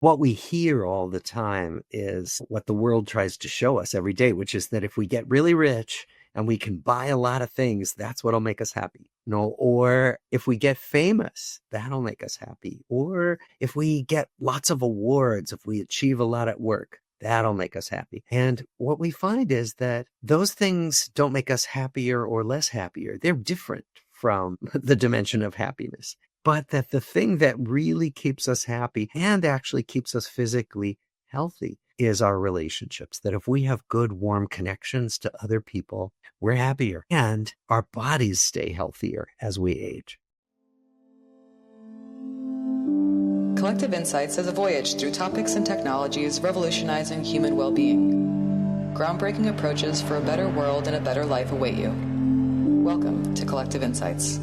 What we hear all the time is what the world tries to show us every day, which is that if we get really rich and we can buy a lot of things, that's what'll make us happy. Or if we get famous, that'll make us happy. Or if we get lots of awards, if we achieve a lot at work, that'll make us happy. And what we find is that those things don't make us happier or less happier. They're different from the dimension of happiness. But that the thing that really keeps us happy and actually keeps us physically healthy is our relationships. That if we have good, warm connections to other people, we're happier and our bodies stay healthier as we age. Collective Insights is a voyage through topics and technologies revolutionizing human well-being. Groundbreaking approaches for a better world and a better life await you. Welcome to Collective Insights.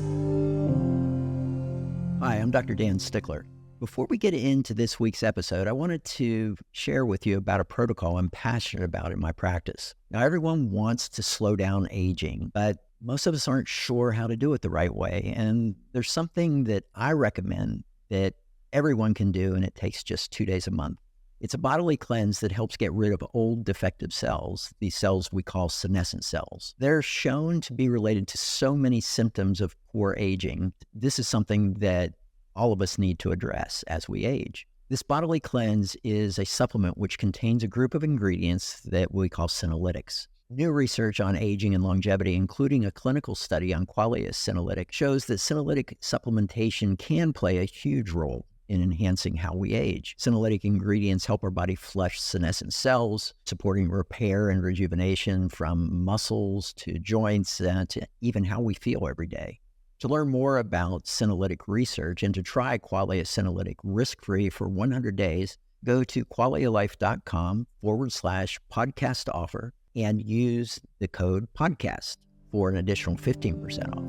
Hi, I'm Dr. Dan Stickler. Before we get into this week's episode, I wanted to share with you about a protocol I'm passionate about in my practice. Now, everyone wants to slow down aging, but most of us aren't sure how to do it the right way. And there's something that I recommend that everyone can do, and it takes just 2 days a month. It's a bodily cleanse that helps get rid of old defective cells, these cells we call senescent cells. They're shown to be related to so many symptoms of poor aging. This is something that all of us need to address as we age. This bodily cleanse is a supplement which contains a group of ingredients that we call senolytics. New research on aging and longevity, including a clinical study on Qualia senolytic, shows that senolytic supplementation can play a huge role in enhancing how we age. Senolytic ingredients help our body flush senescent cells, supporting repair and rejuvenation from muscles to joints to even how we feel every day. To learn more about senolytic research and to try Qualia senolytic risk-free for 100 days, go to qualialife.com/podcast offer and use the code podcast for an additional 15% off.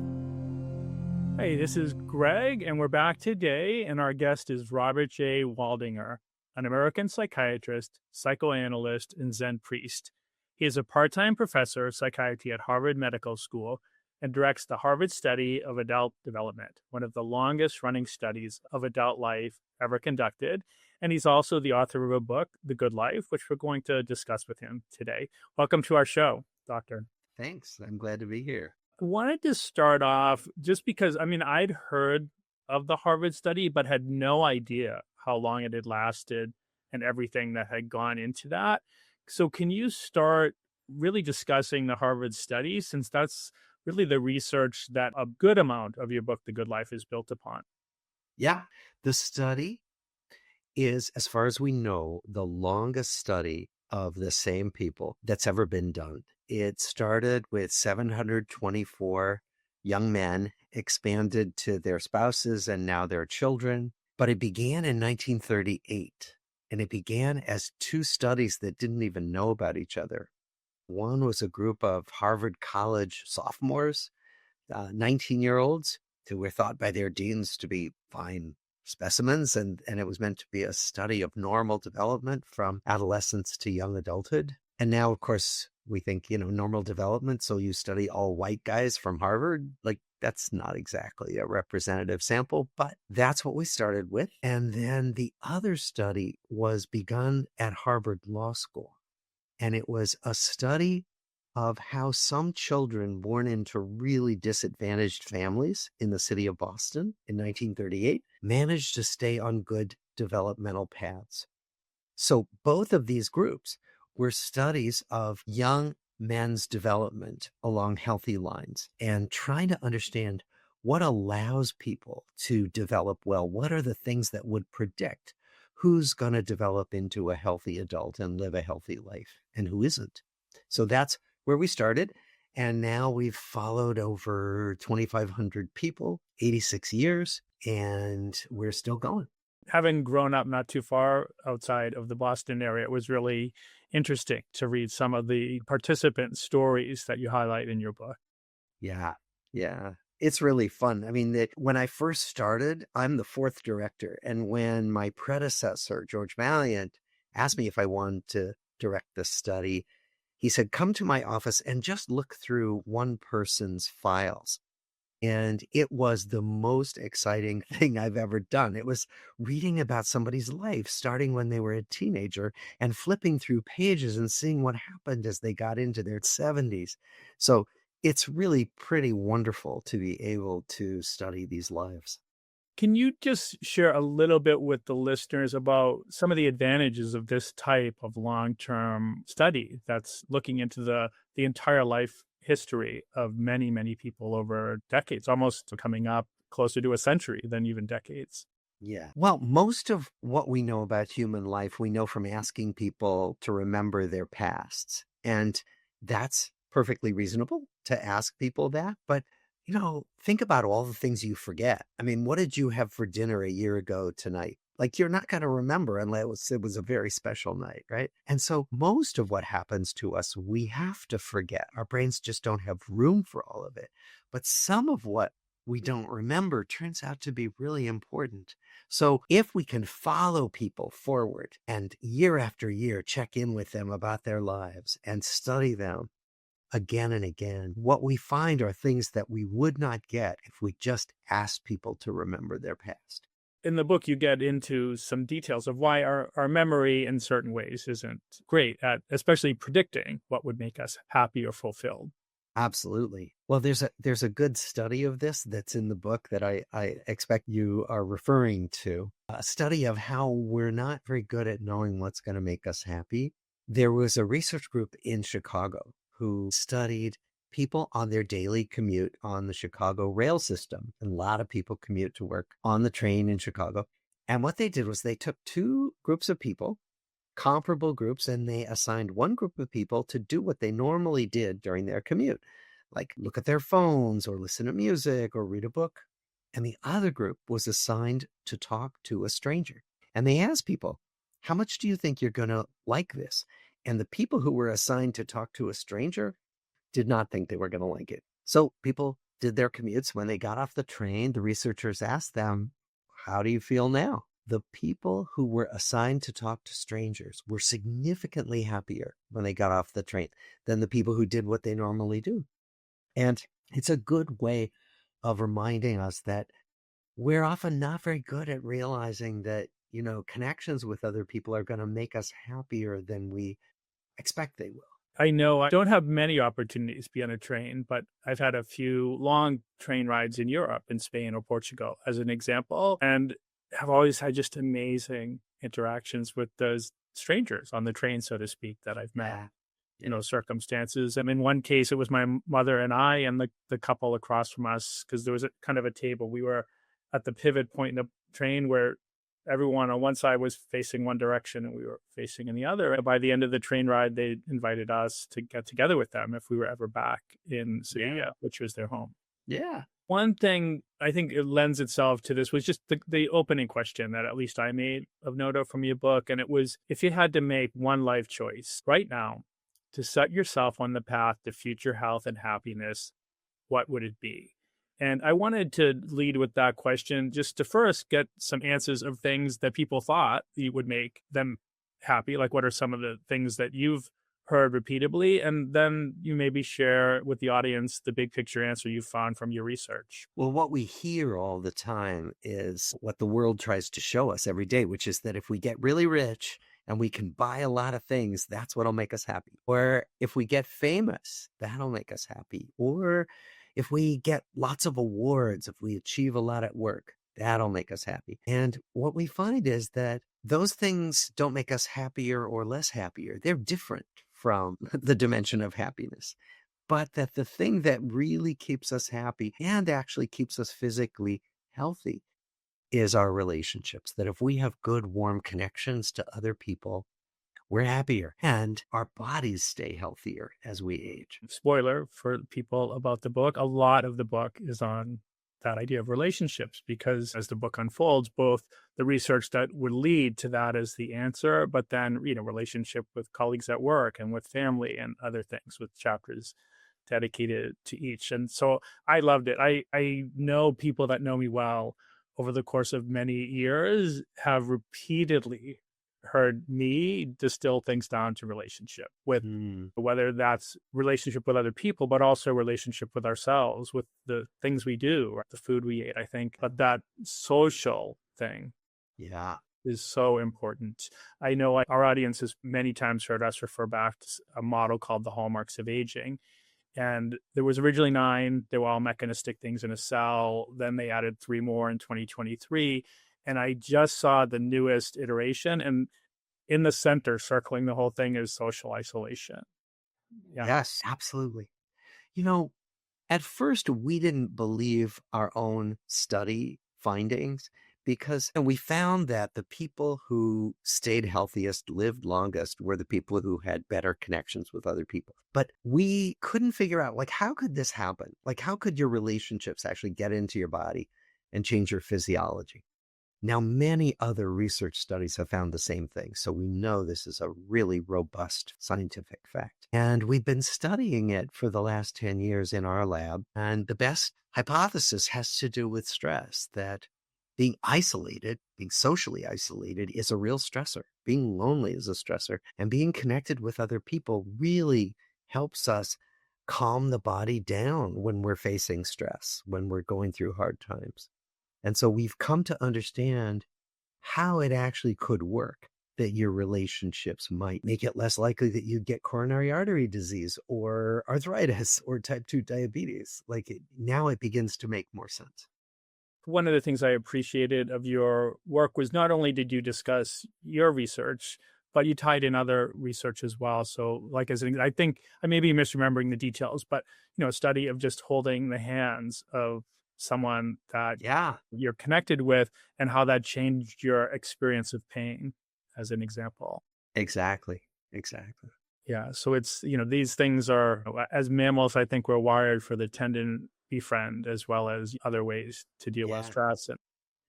Hey, this is Greg, and we're back today, and our guest is Robert J. Waldinger, an American psychiatrist, psychoanalyst, and Zen priest. He is a part-time professor of psychiatry at Harvard Medical School and directs the Harvard Study of Adult Development, one of the longest-running studies of adult life ever conducted. And he's also the author of a book, The Good Life, which we're going to discuss with him today. Welcome to our show, Doctor. Thanks. I'm glad to be here. I wanted to start off just because, I'd heard of the Harvard study, but had no idea how long it had lasted and everything that had gone into that. So can you start really discussing the Harvard study, since that's really the research that a good amount of your book, The Good Life, is built upon? Yeah. The study is, as far as we know, the longest study of the same people that's ever been done. It started with 724 young men, expanded to their spouses and now their children. But it began in 1938, and it began as two studies that didn't even know about each other. One was a group of Harvard College sophomores, 19-year-olds, who were thought by their deans to be fine specimens, and it was meant to be a study of normal development from adolescence to young adulthood. And now, of course, we think, normal development, so you study all white guys from Harvard. That's not exactly a representative sample, but that's what we started with. And then the other study was begun at Harvard Law School. And it was a study of how some children born into really disadvantaged families in the city of Boston in 1938 managed to stay on good developmental paths. So both of these groups were studies of young men's development along healthy lines and trying to understand what allows people to develop well. What are the things that would predict who's going to develop into a healthy adult and live a healthy life and who isn't? So that's where we started. And now we've followed over 2,500 people, 86 years, and we're still going. Having grown up not too far outside of the Boston area, it was really interesting to read some of the participant stories that you highlight in your book. Yeah. It's really fun. When I first started, I'm the fourth director. And when my predecessor, George Valiant, asked me if I wanted to direct this study, he said, come to my office and just look through one person's files. And it was the most exciting thing I've ever done. It was reading about somebody's life, starting when they were a teenager and flipping through pages and seeing what happened as they got into their 70s. So it's really pretty wonderful to be able to study these lives. Can you just share a little bit with the listeners about some of the advantages of this type of long-term study that's looking into the entire life history of many, many people over decades, almost coming up closer to a century than even decades? Yeah. Well, most of what we know about human life, we know from asking people to remember their pasts. And that's perfectly reasonable to ask people that. But, think about all the things you forget. I mean, what did you have for dinner a year ago tonight? Like, you're not going to remember unless it was a very special night, right? And so most of what happens to us, we have to forget. Our brains just don't have room for all of it. But some of what we don't remember turns out to be really important. So if we can follow people forward and year after year check in with them about their lives and study them again and again, what we find are things that we would not get if we just asked people to remember their past. In the book, you get into some details of why our memory in certain ways isn't great at especially predicting what would make us happy or fulfilled. Absolutely. Well, there's a good study of this that's in the book that I expect you are referring to. A study of how we're not very good at knowing what's going to make us happy. There was a research group in Chicago who studied people on their daily commute on the Chicago rail system. And a lot of people commute to work on the train in Chicago. And what they did was they took two groups of people, comparable groups, and they assigned one group of people to do what they normally did during their commute, like look at their phones or listen to music or read a book. And the other group was assigned to talk to a stranger. And they asked people, how much do you think you're going to like this? And the people who were assigned to talk to a stranger did not think they were going to like it. So people did their commutes. When they got off the train, the researchers asked them, how do you feel now? The people who were assigned to talk to strangers were significantly happier when they got off the train than the people who did what they normally do. And it's a good way of reminding us that we're often not very good at realizing that, connections with other people are going to make us happier than we expect they will. I know I don't have many opportunities to be on a train, but I've had a few long train rides in Europe, in Spain or Portugal, as an example, and have always had just amazing interactions with those strangers on the train, so to speak, that I've met. Circumstances. And in one case, it was my mother and I and the couple across from us, because there was a kind of a table. We were at the pivot point in the train where everyone on one side was facing one direction and we were facing in the other. And by the end of the train ride, they invited us to get together with them if we were ever back in Sevilla, which was their home. Yeah. One thing I think it lends itself to this was just the opening question that at least I made of note of from your book. And it was, if you had to make one life choice right now to set yourself on the path to future health and happiness, what would it be? And I wanted to lead with that question just to first get some answers of things that people thought you would make them happy. Like, what are some of the things that you've heard repeatedly? And then you maybe share with the audience the big picture answer you found from your research. Well, what we hear all the time is what the world tries to show us every day, which is that if we get really rich and we can buy a lot of things, that's what'll make us happy. Or if we get famous, that'll make us happy. Or if we get lots of awards, if we achieve a lot at work, that'll make us happy. And what we find is that those things don't make us happier or less happier. They're different from the dimension of happiness. But that the thing that really keeps us happy and actually keeps us physically healthy is our relationships. That if we have good, warm connections to other people, we're happier and our bodies stay healthier as we age. Spoiler for people about the book, a lot of the book is on that idea of relationships, because as the book unfolds, both the research that would lead to that as the answer, but then, relationship with colleagues at work and with family and other things, with chapters dedicated to each. And so I loved it. I know people that know me well over the course of many years have repeatedly heard me distill things down to relationship with Mm. whether that's relationship with other people, but also relationship with ourselves, with the things we do, or the food we ate, I think. But that social thing Yeah. is so important. I know our audience has many times heard us refer back to a model called the hallmarks of aging. And there was originally 9. They were all mechanistic things in a cell. Then they added 3 more in 2023. And I just saw the newest iteration. And in the center, circling the whole thing, is social isolation. Yeah. Yes, absolutely. You know, at first, we didn't believe our own study findings because we found that the people who stayed healthiest, lived longest, were the people who had better connections with other people. But we couldn't figure out, like, how could this happen? Like, how could your relationships actually get into your body and change your physiology? Now, many other research studies have found the same thing, so we know this is a really robust scientific fact. And we've been studying it for the last 10 years in our lab, and the best hypothesis has to do with stress, that being isolated, being socially isolated, is a real stressor. Being lonely is a stressor, and being connected with other people really helps us calm the body down when we're facing stress, when we're going through hard times. And so we've come to understand how it actually could work, that your relationships might make it less likely that you get coronary artery disease or arthritis or type 2 diabetes. Now it begins to make more sense. One of the things I appreciated of your work was not only did you discuss your research, but you tied in other research as well. So, like, I think I may be misremembering the details, but a study of just holding the hands of someone that Yeah, you're connected with and how that changed your experience of pain, as an example. exactly. Exactly. Yeah. So it's, these things are, as mammals, I think we're wired for the tendon befriend as well as other ways to deal with Yeah. stress.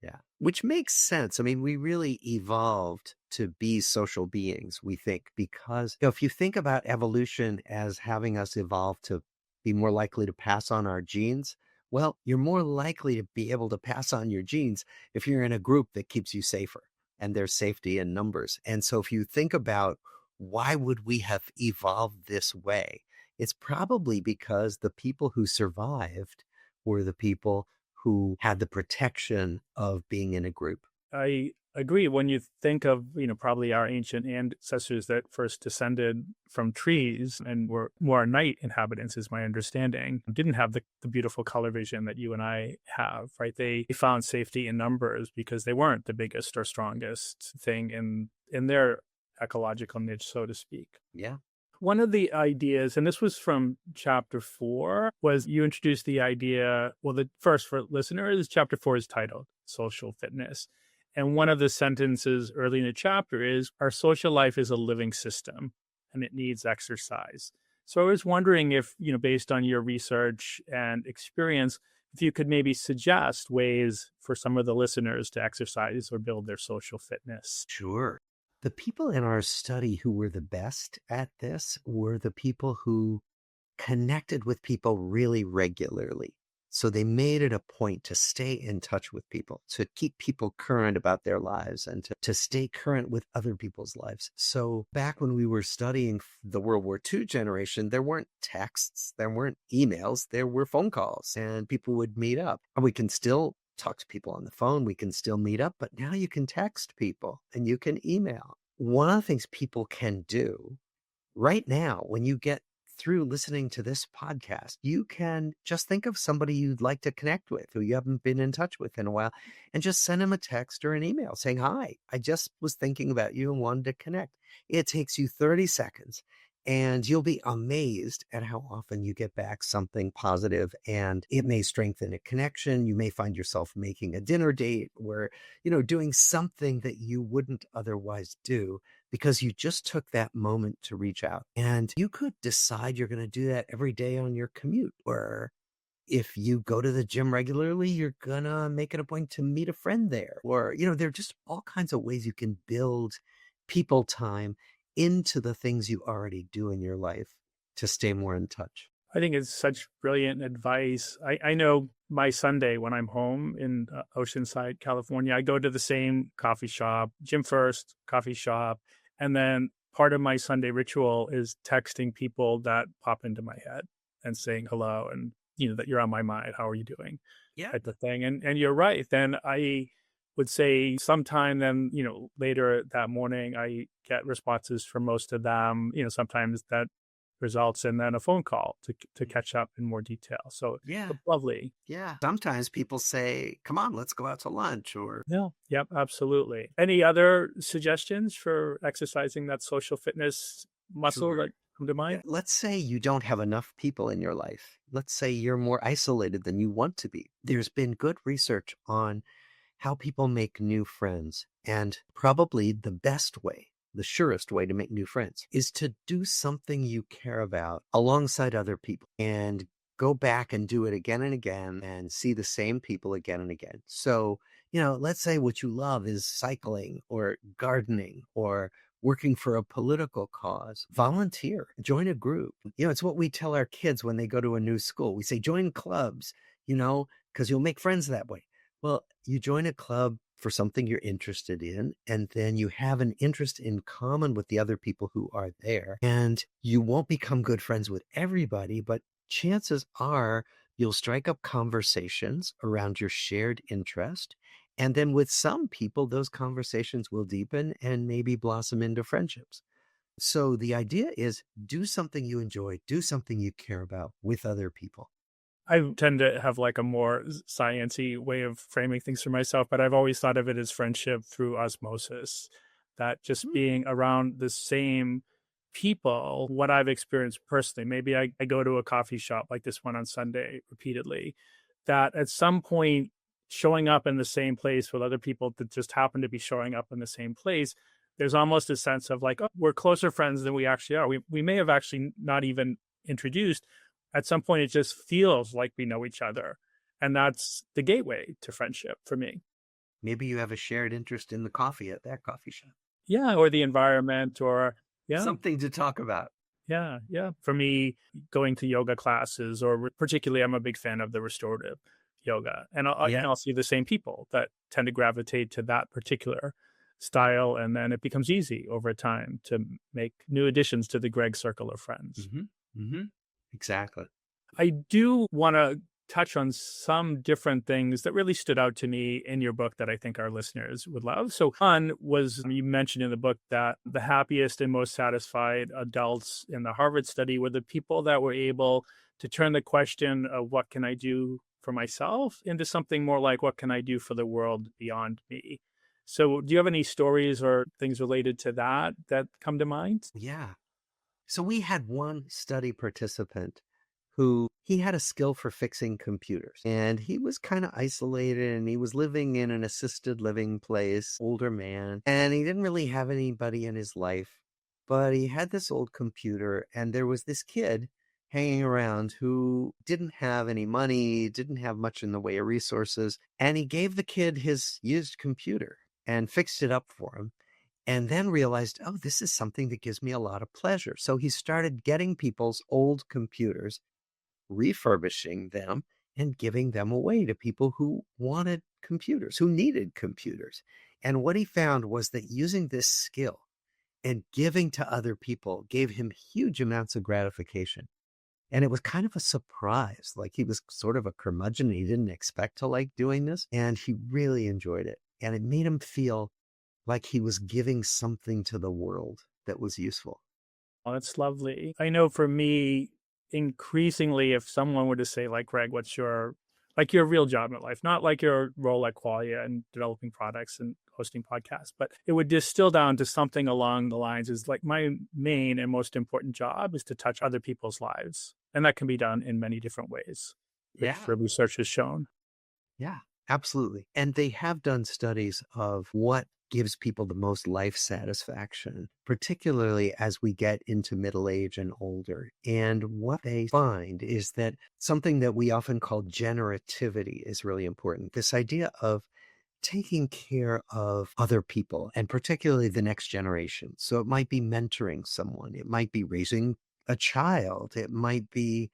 Yeah. Which makes sense. I mean, we really evolved to be social beings, we think, because if you think about evolution as having us evolve to be more likely to pass on our genes, well, you're more likely to be able to pass on your genes if you're in a group that keeps you safer, and there's safety in numbers. And so if you think about why would we have evolved this way, it's probably because the people who survived were the people who had the protection of being in a group. I agree. When you think of, probably our ancient ancestors that first descended from trees and were more night inhabitants, is my understanding, didn't have the beautiful color vision that you and I have, right? They found safety in numbers because they weren't the biggest or strongest thing in their ecological niche, so to speak. Yeah. One of the ideas, and this was from chapter 4, was you introduced the idea. Well, the first, for listeners, chapter 4 is titled Social Fitness. And one of the sentences early in the chapter is, our social life is a living system and it needs exercise. So I was wondering if, based on your research and experience, if you could maybe suggest ways for some of the listeners to exercise or build their social fitness. Sure. The people in our study who were the best at this were the people who connected with people really regularly. So they made it a point to stay in touch with people, to keep people current about their lives, and to stay current with other people's lives. So back when we were studying the World War II generation, there weren't texts, there weren't emails, there were phone calls, and people would meet up. And we can still talk to people on the phone, we can still meet up, but now you can text people and you can email. One of the things people can do right now, when you get through listening to this podcast, you can just think of somebody you'd like to connect with who you haven't been in touch with in a while, and just send them a text or an email saying, hi, I just was thinking about you and wanted to connect. It takes you 30 seconds. And you'll be amazed at how often you get back something positive, and it may strengthen a connection. You may find yourself making a dinner date or, doing something that you wouldn't otherwise do because you just took that moment to reach out. And you could decide you're going to do that every day on your commute, or if you go to the gym regularly, you're going to make it a point to meet a friend there. Or, there are just all kinds of ways you can build people time into the things you already do in your life to stay more in touch. I think it's such brilliant advice. I know my Sunday when I'm home in Oceanside, California, I go to the same coffee shop, Jim First coffee shop. And then part of my Sunday ritual is texting people that pop into my head and saying hello and, that you're on my mind. How are you doing? Yeah. Type of thing. And you're right. Then I would say sometime then, later that morning, I get responses from most of them. Sometimes that results in then a phone call to catch up in more detail. So Yeah. lovely. Yeah. Sometimes people say, come on, let's go out to lunch, or Yeah. Yep. Absolutely. Any other suggestions for exercising that social fitness muscle sure. that come to mind? Let's say you don't have enough people in your life. Let's say you're more isolated than you want to be. There's been good research on how people make new friends. And probably the best way, the surest way to make new friends is to do something you care about alongside other people and go back and do it again and again and see the same people again and again. So, let's say what you love is cycling or gardening or working for a political cause. Volunteer, join a group. It's what we tell our kids when they go to a new school. We say, join clubs, because you'll make friends that way. Well, you join a club for something you're interested in, and then you have an interest in common with the other people who are there. And you won't become good friends with everybody, but chances are you'll strike up conversations around your shared interest. And then with some people, those conversations will deepen and maybe blossom into friendships. So the idea is do something you enjoy, do something you care about with other people. I tend to have like a more science-y way of framing things for myself, but I've always thought of it as friendship through osmosis, that just being around the same people, what I've experienced personally, maybe I go to a coffee shop like this one on Sunday repeatedly, that at some point showing up in the same place with other people that just happen to be showing up in the same place, there's almost a sense of like, oh, we're closer friends than we actually are. We may have actually not even introduced. At some point, it just feels like we know each other. And that's the gateway to friendship for me. Maybe you have a shared interest in the coffee at that coffee shop. Yeah. Or the environment, or, yeah. Something to talk about. Yeah. Yeah. For me, going to yoga classes, or particularly, I'm a big fan of the restorative yoga. And I'll see the same people that tend to gravitate to that particular style. And then it becomes easy over time to make new additions to the Greg circle of friends. Mm-hmm. Mm-hmm. Exactly. I do want to touch on some different things that really stood out to me in your book that I think our listeners would love. So one was, you mentioned in the book that the happiest and most satisfied adults in the Harvard study were the people that were able to turn the question of what can I do for myself into something more like what can I do for the world beyond me. So do you have any stories or things related to that come to mind? Yeah. So we had one study participant who he had a skill for fixing computers, and he was kind of isolated, and he was living in an assisted living place, older man, and he didn't really have anybody in his life, but he had this old computer, and there was this kid hanging around who didn't have any money, didn't have much in the way of resources, and he gave the kid his used computer and fixed it up for him. And then realized, oh, this is something that gives me a lot of pleasure. So he started getting people's old computers, refurbishing them, and giving them away to people who wanted computers, who needed computers. And what he found was that using this skill and giving to other people gave him huge amounts of gratification. And it was kind of a surprise. Like, he was sort of a curmudgeon. He didn't expect to like doing this, and he really enjoyed it. And it made him feel like he was giving something to the world that was useful. Oh, that's lovely. I know for me, increasingly, if someone were to say, like, Greg, what's your real job in life, not like your role at Qualia and developing products and hosting podcasts, but it would distill down to something along the lines is like, my main and most important job is to touch other people's lives. And that can be done in many different ways, which research has shown. Yeah, absolutely. And they have done studies of what gives people the most life satisfaction, particularly as we get into middle age and older. And what they find is that something that we often call generativity is really important. This idea of taking care of other people, and particularly the next generation. So it might be mentoring someone, it might be raising a child, it might be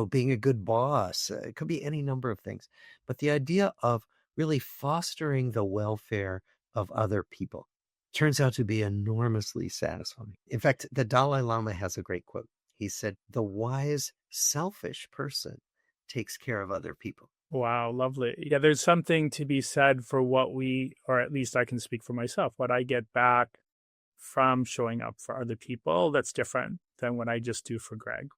being a good boss. It could be any number of things. But the idea of really fostering the welfare of other people turns out to be enormously satisfying. In fact, the Dalai Lama has a great quote. He said, "The wise, selfish person takes care of other people." Wow, lovely. Yeah, there's something to be said for what we, or at least I can speak for myself, what I get back from showing up for other people that's different than what I just do for Greg.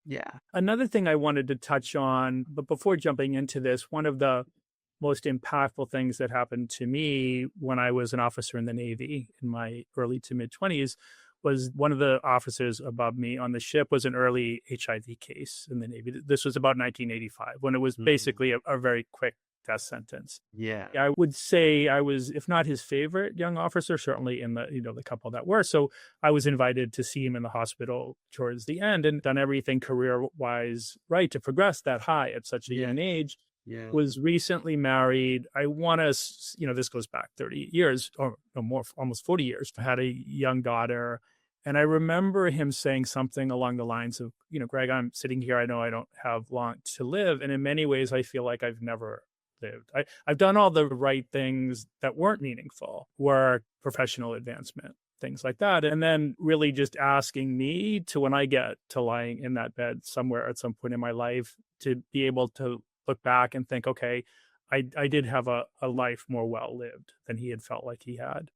Yeah. Another thing I wanted to touch on, but before jumping into this, one of the most impactful things that happened to me when I was an officer in the Navy in my early to mid 20s was one of the officers above me on the ship was an early HIV case in the Navy. This was about 1985 when it was basically a very quick death sentence. Yeah. I would say I was, if not his favorite young officer, certainly in the couple that were. So I was invited to see him in the hospital towards the end and done everything career-wise right to progress that high at such a young age. Yeah. Was recently married. I want to, this goes back 30 years or no more, almost 40 years. I had a young daughter. And I remember him saying something along the lines of, Greg, I'm sitting here. I know I don't have long to live. And in many ways, I feel like I've never lived. I've done all the right things that weren't meaningful, work, professional advancement, things like that. And then really just asking me to, when I get to lying in that bed somewhere at some point in my life, to be able to look back and think, okay, I did have a life more well lived than he had felt like he had.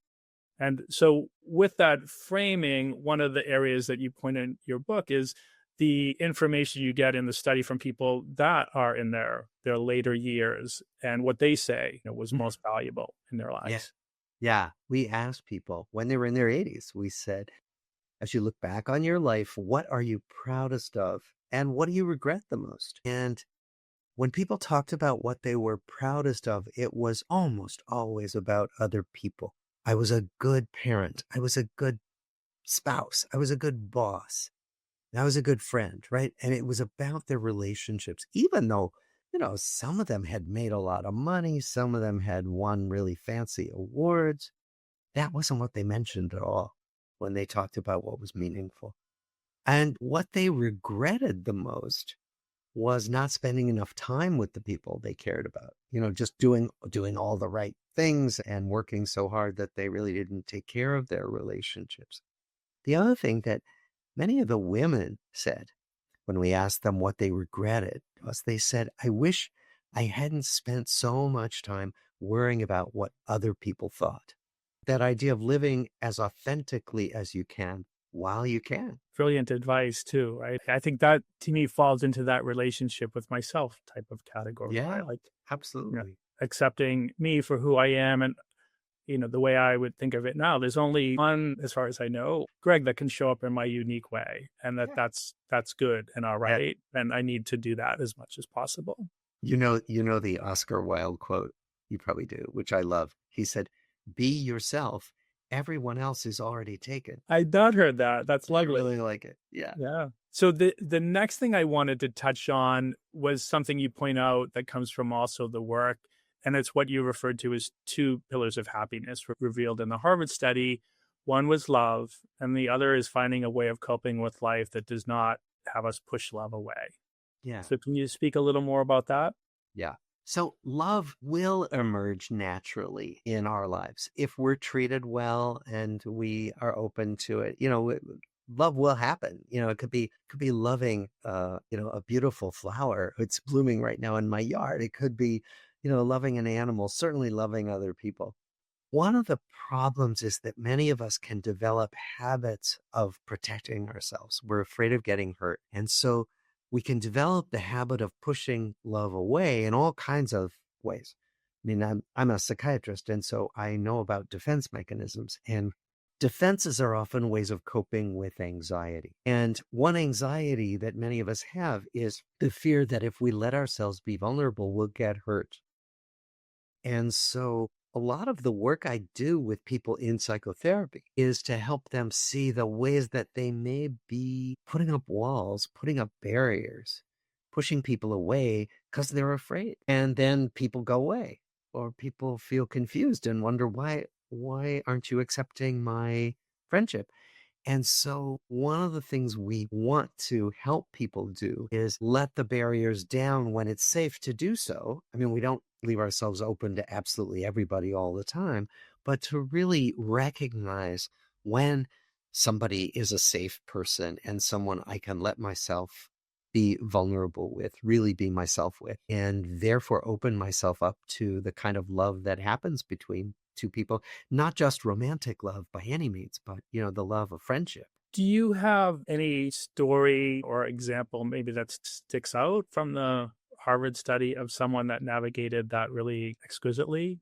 And so with that framing, one of the areas that you point in your book is the information you get in the study from people that are in their later years and what they say was most valuable in their lives. Yeah. We asked people when they were in their 80s, we said, as you look back on your life, what are you proudest of? And what do you regret the most? And when people talked about what they were proudest of, it was almost always about other people. I was a good parent. I was a good spouse. I was a good boss. I was a good friend, right? And it was about their relationships, even though, some of them had made a lot of money. Some of them had won really fancy awards. That wasn't what they mentioned at all when they talked about what was meaningful. And what they regretted the most was not spending enough time with the people they cared about, just doing all the right things and working so hard that they really didn't take care of their relationships. The other thing that many of the women said when we asked them what they regretted was they said, I wish I hadn't spent so much time worrying about what other people thought. That idea of living as authentically as you can while you can. Brilliant advice too, right? I think that to me falls into that relationship with myself type of category. Yeah, right? Like absolutely. Accepting me for who I am. And, the way I would think of it now, there's only one, as far as I know, Greg, that can show up in my unique way. And that's good and all right. Yeah. And I need to do that as much as possible. You know the Oscar Wilde quote, you probably do, which I love. He said, be yourself. Everyone else is already taken. I'd not heard that. That's lovely. I really like it. Yeah. Yeah. So the next thing I wanted to touch on was something you point out that comes from also the work. And it's what you referred to as 2 pillars of happiness revealed in the Harvard study. One was love, and the other is finding a way of coping with life that does not have us push love away. Yeah. So can you speak a little more about that? Yeah. So love will emerge naturally in our lives if we're treated well and we are open to it. Love will happen. It could be loving, a beautiful flower. It's blooming right now in my yard. It could be, loving an animal, certainly loving other people. One of the problems is that many of us can develop habits of protecting ourselves. We're afraid of getting hurt. And so we can develop the habit of pushing love away in all kinds of ways. I mean, I'm a psychiatrist, and so I know about defense mechanisms. And defenses are often ways of coping with anxiety. And one anxiety that many of us have is the fear that if we let ourselves be vulnerable, we'll get hurt. And so a lot of the work I do with people in psychotherapy is to help them see the ways that they may be putting up walls, putting up barriers, pushing people away because they're afraid. And then people go away, or people feel confused and wonder, why aren't you accepting my friendship? And so one of the things we want to help people do is let the barriers down when it's safe to do so. I mean, we don't leave ourselves open to absolutely everybody all the time, but to really recognize when somebody is a safe person and someone I can let myself be vulnerable with, really be myself with, and therefore open myself up to the kind of love that happens between two people, not just romantic love by any means, but, the love of friendship. Do you have any story or example maybe that sticks out from the Harvard study of someone that navigated that really exquisitely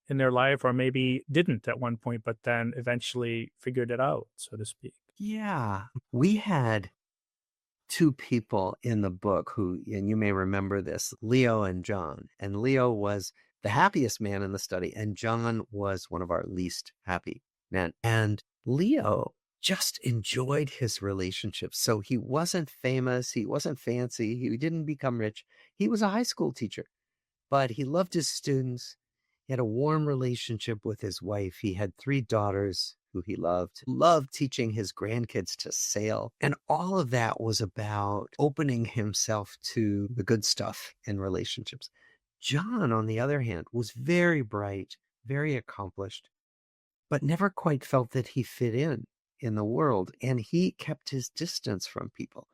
in their life, or maybe didn't at one point, but then eventually figured it out, so to speak? Yeah. We had two people in the book who, and you may remember this, Leo and John. And Leo was the happiest man in the study, and John was one of our least happy men. And Leo just enjoyed his relationships. So he wasn't famous, he wasn't fancy, he didn't become rich. He was a high school teacher, but he loved his students. He had a warm relationship with his wife. He had 3 daughters who he loved teaching his grandkids to sail. And all of that was about opening himself to the good stuff in relationships. John, on the other hand, was very bright, very accomplished, but never quite felt that he fit in the world. And he kept his distance from people.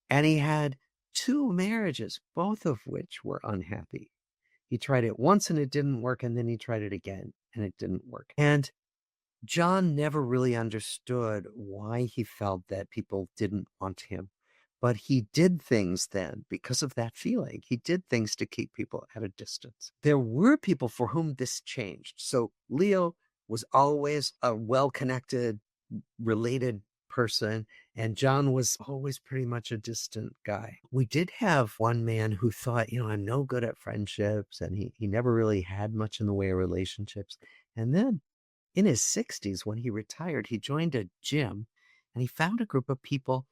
And he had 2 marriages, both of which were unhappy. He tried it once and it didn't work, and then he tried it again and it didn't work. And John never really understood why he felt that people didn't want him. But he did things then because of that feeling. He did things to keep people at a distance. There were people for whom this changed. So Leo was always a well-connected, related person, and John was always pretty much a distant guy. We did have one man who thought, I'm no good at friendships, and he never really had much in the way of relationships. And then in his 60s, when he retired, he joined a gym, and he found a group of people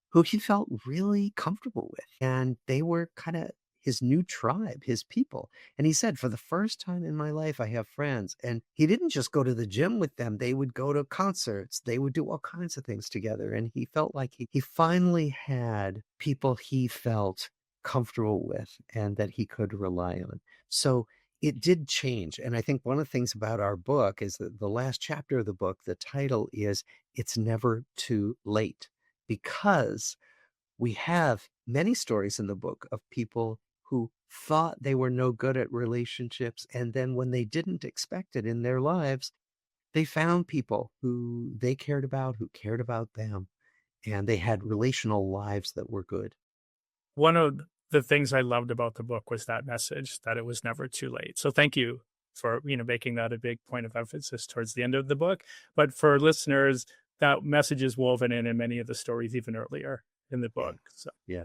who he felt really comfortable with. And they were kind of his new tribe, his people. And he said, for the first time in my life, I have friends. And he didn't just go to the gym with them. They would go to concerts. They would do all kinds of things together. And he felt like he finally had people he felt comfortable with and that he could rely on. So it did change. And I think one of the things about our book is that the last chapter of the book, the title is It's Never Too Late, because we have many stories in the book of people who thought they were no good at relationships. And then when they didn't expect it in their lives, they found people who they cared about, who cared about them, and they had relational lives that were good. One of the things I loved about the book was that message that it was never too late. So thank you for, making that a big point of emphasis towards the end of the book. But for listeners, that message is woven in many of the stories even earlier in the book. So Yeah.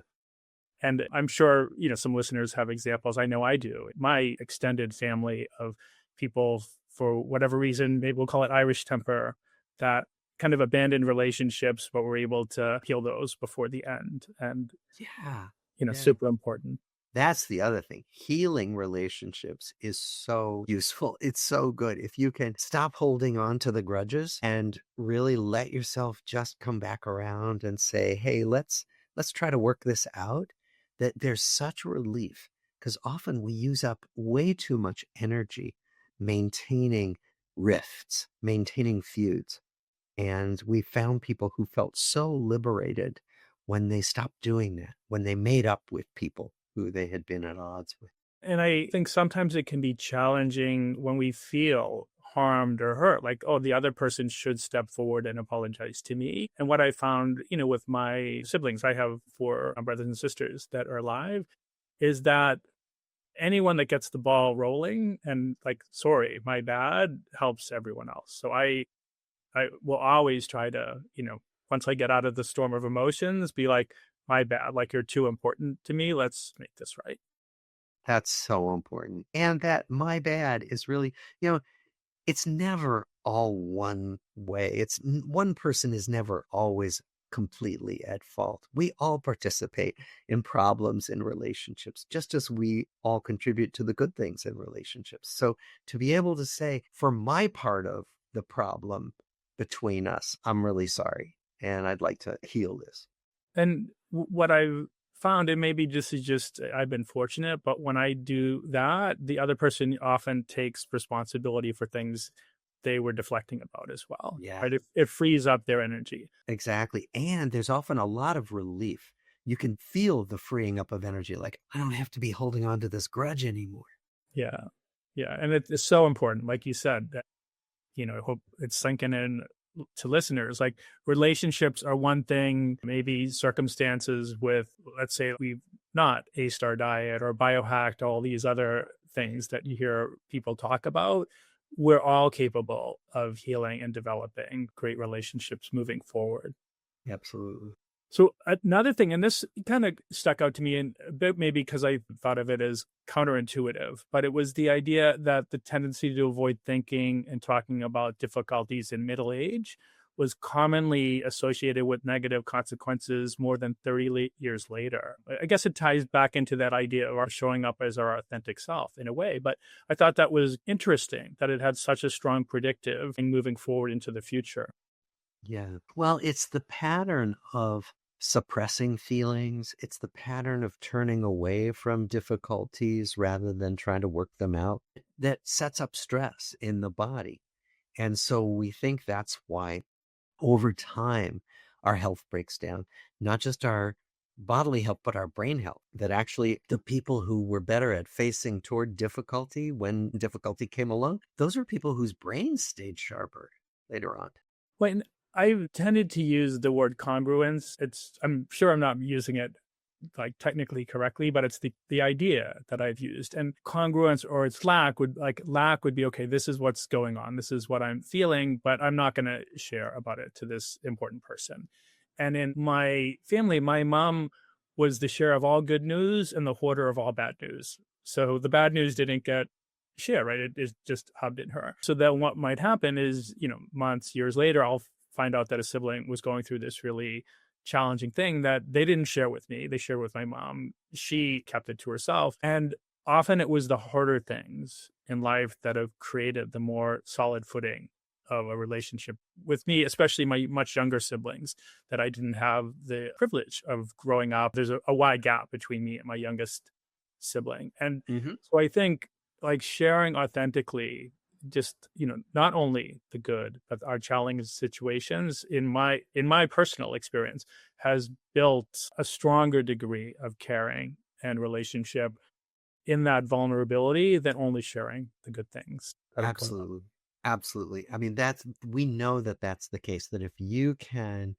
And I'm sure, some listeners have examples. I know I do. My extended family of people, for whatever reason, maybe we'll call it Irish temper, that kind of abandoned relationships, but were able to heal those before the end. And, Yeah. super important. That's the other thing. Healing relationships is so useful. It's so good. If you can stop holding on to the grudges and really let yourself just come back around and say, hey, let's try to work this out, that there's such relief, because often we use up way too much energy maintaining rifts, maintaining feuds. And we found people who felt so liberated when they stopped doing that, when they made up with people who they had been at odds with. And I think sometimes it can be challenging when we feel harmed or hurt, like, oh, the other person should step forward and apologize to me. And what I found, with my siblings, I have 4 brothers and sisters that are alive, is that anyone that gets the ball rolling and like, sorry, my bad, helps everyone else. So I will always try to, once I get out of the storm of emotions, be like, my bad, like, you're too important to me. Let's make this right. That's so important. And that my bad is really, it's never all one way. One person is never always completely at fault. We all participate in problems in relationships, just as we all contribute to the good things in relationships. So to be able to say, for my part of the problem, between us. I'm really sorry. And I'd like to heal this. And what I've found, and maybe this is just I've been fortunate, but when I do that, the other person often takes responsibility for things they were deflecting about as well. Yeah, Right? It frees up their energy. exactly. And there's often a lot of relief. You can feel the freeing up of energy. Like, I don't have to be holding on to this grudge anymore. Yeah. Yeah. And it's so important, like you said, that, I hope it's sinking in to listeners. Like relationships are one thing, maybe circumstances with, let's say we've not aced our diet or biohacked all these other things that you hear people talk about. We're all capable of healing and developing great relationships moving forward. Absolutely. So another thing, and this kind of stuck out to me and a bit maybe because I thought of it as counterintuitive, but it was the idea that the tendency to avoid thinking and talking about difficulties in middle age was commonly associated with negative consequences more than 30 years later. I guess it ties back into that idea of our showing up as our authentic self in a way, but I thought that was interesting that it had such a strong predictive in moving forward into the future. Yeah. Well, it's the pattern of suppressing feelings. It's the pattern of turning away from difficulties rather than trying to work them out that sets up stress in the body. And so we think that's why over time our health breaks down, not just our bodily health, but our brain health. That actually the people who were better at facing toward difficulty when difficulty came along, those are people whose brains stayed sharper later on. When I've tended to use the word congruence, I'm sure I'm not using it like technically correctly, but it's the idea that I've used. And congruence or its lack would be, okay, this is what's going on. This is what I'm feeling, but I'm not going to share about it to this important person. And in my family, my mom was the share of all good news and the hoarder of all bad news. So the bad news didn't get shared, right? It just hubbed in her. So then what might happen is, months, years later, I'll find out that a sibling was going through this really challenging thing that they didn't share with me. They shared with my mom. She kept it to herself. And often it was the harder things in life that have created the more solid footing of a relationship with me, especially my much younger siblings that I didn't have the privilege of growing up. There's a wide gap between me and my youngest sibling. And so I think like sharing authentically, just not only the good but our challenging situations in my personal experience has built a stronger degree of caring and relationship in that vulnerability than only sharing the good things. Absolutely. Absolutely. I mean, we know that that's the case, that if you can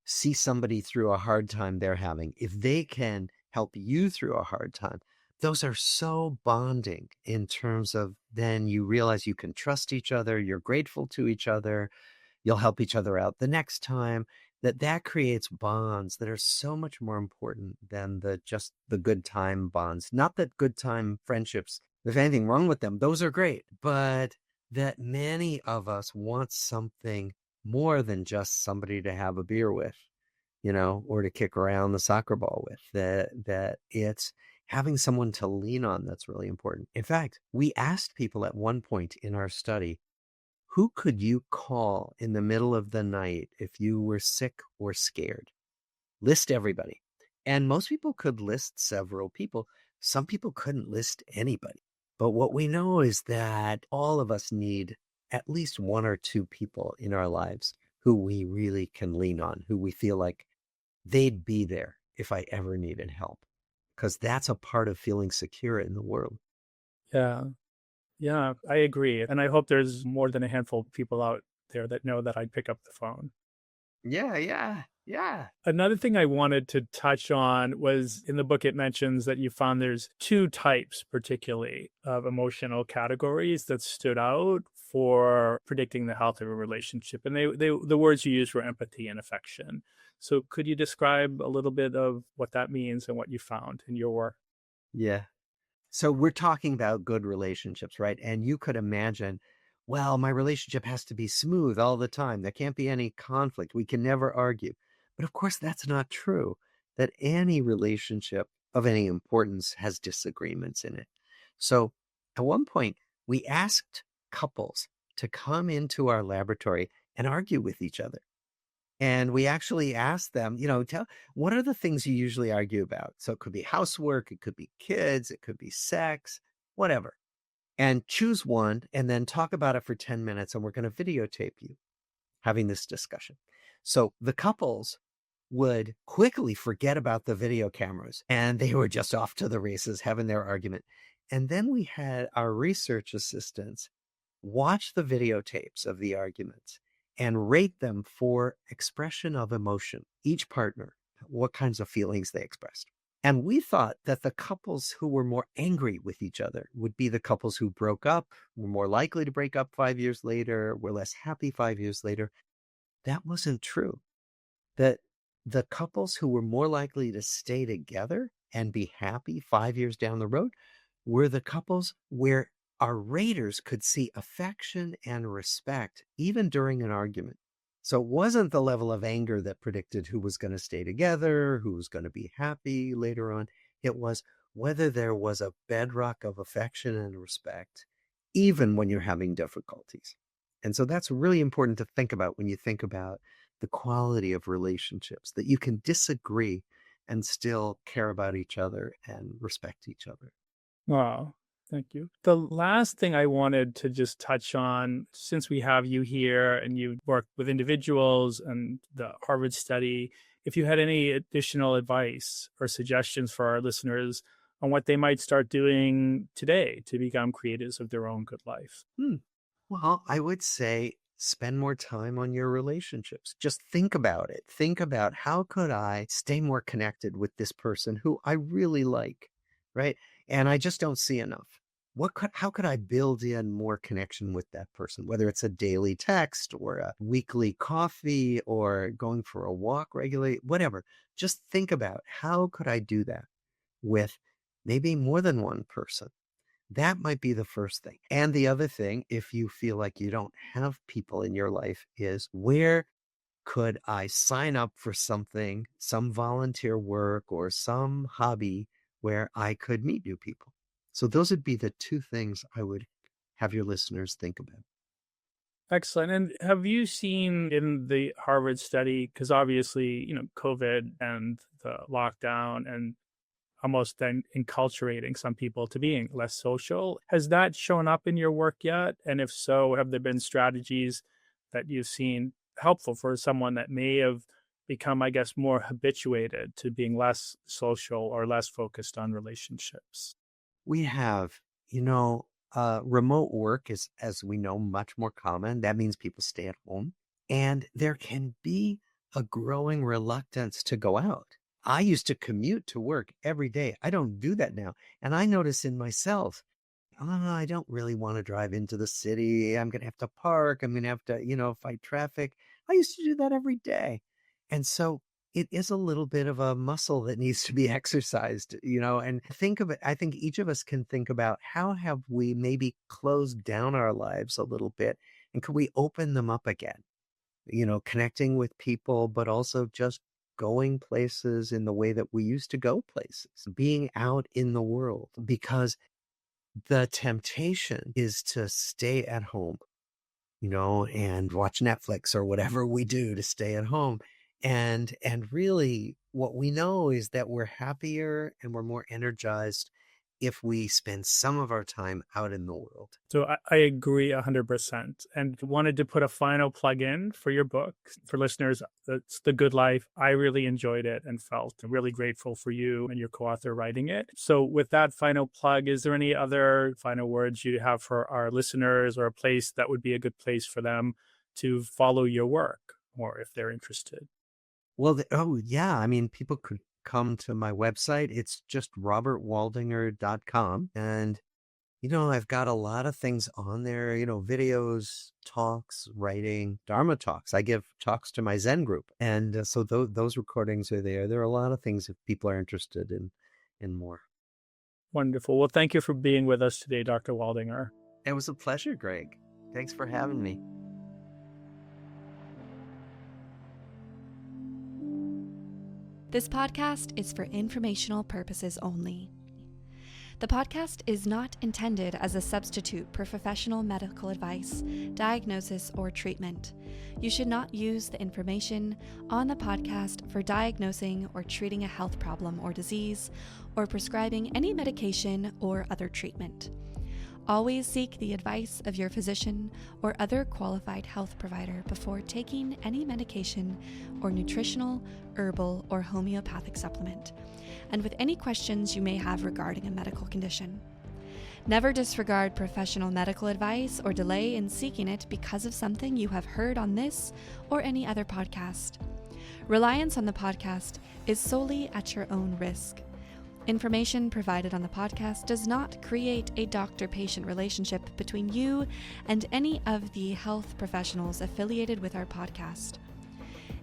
see somebody through a hard time they're having, if they can help you through a hard time, those are so bonding in terms of then you realize you can trust each other, you're grateful to each other, you'll help each other out the next time, that creates bonds that are so much more important than just the good time bonds. Not that good time friendships, there's anything wrong with them, those are great, but that many of us want something more than just somebody to have a beer with, or to kick around the soccer ball with, that it's having someone to lean on that's really important. In fact, we asked people at one point in our study, who could you call in the middle of the night if you were sick or scared? List everybody. And most people could list several people. Some people couldn't list anybody. But what we know is that all of us need at least one or two people in our lives who we really can lean on, who we feel like they'd be there if I ever needed help. Because that's a part of feeling secure in the world. Yeah, I agree. And I hope there's more than a handful of people out there that know that I'd pick up the phone. Yeah. Another thing I wanted to touch on was in the book, it mentions that you found there's two types, particularly, of emotional categories that stood out for predicting the health of a relationship. And the words you used were empathy and affection. So could you describe a little bit of what that means and what you found in your work? Yeah. So we're talking about good relationships, right? And you could imagine, well, my relationship has to be smooth all the time. There can't be any conflict. We can never argue. But of course, that's not true. That any relationship of any importance has disagreements in it. So at one point, we asked couples to come into our laboratory and argue with each other. And we actually asked them, what are the things you usually argue about? So it could be housework, it could be kids, it could be sex, whatever. And choose one and then talk about it for 10 minutes. And we're going to videotape you having this discussion. So the couples would quickly forget about the video cameras and they were just off to the races having their argument. And then we had our research assistants watch the videotapes of the arguments and rate them for expression of emotion, each partner, what kinds of feelings they expressed. And we thought that the couples who were more angry with each other would be the couples who broke up, were more likely to break up 5 years later, were less happy 5 years later. That wasn't true. That the couples who were more likely to stay together and be happy 5 years down the road were the couples where our raters could see affection and respect even during an argument. So it wasn't the level of anger that predicted who was going to stay together, who was going to be happy later on. It was whether there was a bedrock of affection and respect, even when you're having difficulties. And so that's really important to think about when you think about the quality of relationships, that you can disagree and still care about each other and respect each other. Wow. Thank you. The last thing I wanted to just touch on, since we have you here and you work with individuals and the Harvard study, if you had any additional advice or suggestions for our listeners on what they might start doing today to become creators of their own good life. Well, I would say spend more time on your relationships. Just think about it. Think about how could I stay more connected with this person who I really like, right? And I just don't see enough. How could I build in more connection with that person, whether it's a daily text or a weekly coffee or going for a walk regularly, whatever. Just think about how could I do that with maybe more than one person. That might be the first thing. And the other thing, if you feel like you don't have people in your life, is where could I sign up for something, some volunteer work or some hobby where I could meet new people? So those would be the two things I would have your listeners think about. Excellent. And have you seen in the Harvard study, because obviously, COVID and the lockdown and almost then enculturating some people to being less social, has that shown up in your work yet? And if so, have there been strategies that you've seen helpful for someone that may have become, I guess, more habituated to being less social or less focused on relationships? We have, remote work is, as we know, much more common. That means people stay at home. And there can be a growing reluctance to go out. I used to commute to work every day. I don't do that now. And I notice in myself, I don't really want to drive into the city. I'm going to have to park. I'm going to have to, fight traffic. I used to do that every day. And so it is a little bit of a muscle that needs to be exercised, and think of it. I think each of us can think about how have we maybe closed down our lives a little bit and could we open them up again, connecting with people, but also just going places in the way that we used to go places, being out in the world, because the temptation is to stay at home, and watch Netflix or whatever we do to stay at home. And really what we know is that we're happier and we're more energized if we spend some of our time out in the world. So I agree 100%. And wanted to put a final plug in for your book. For listeners, it's The Good Life. I really enjoyed it and felt really grateful for you and your co-author writing it. So with that final plug, is there any other final words you have for our listeners or a place that would be a good place for them to follow your work or if they're interested? Well, people could come to my website. It's just robertwaldinger.com. And, I've got a lot of things on there, videos, talks, writing, Dharma talks. I give talks to my Zen group. And so those recordings are there. There are a lot of things if people are interested in more. Wonderful. Well, thank you for being with us today, Dr. Waldinger. It was a pleasure, Greg. Thanks for having me. This podcast is for informational purposes only. The podcast is not intended as a substitute for professional medical advice, diagnosis, or treatment. You should not use the information on the podcast for diagnosing or treating a health problem or disease, or prescribing any medication or other treatment. Always seek the advice of your physician or other qualified health provider before taking any medication or nutritional, herbal, or homeopathic supplement, and with any questions you may have regarding a medical condition. Never disregard professional medical advice or delay in seeking it because of something you have heard on this or any other podcast. Reliance on the podcast is solely at your own risk. Information provided on the podcast does not create a doctor-patient relationship between you and any of the health professionals affiliated with our podcast.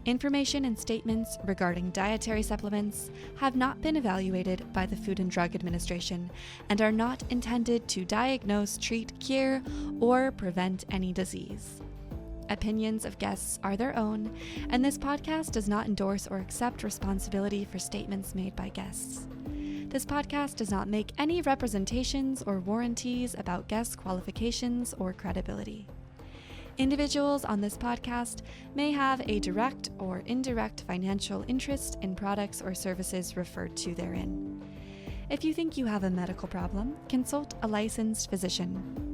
Information and statements regarding dietary supplements have not been evaluated by the Food and Drug Administration and are not intended to diagnose, treat, cure, or prevent any disease. Opinions of guests are their own, and this podcast does not endorse or accept responsibility for statements made by guests. This podcast does not make any representations or warranties about guests' qualifications or credibility. Individuals on this podcast may have a direct or indirect financial interest in products or services referred to therein. If you think you have a medical problem, consult a licensed physician.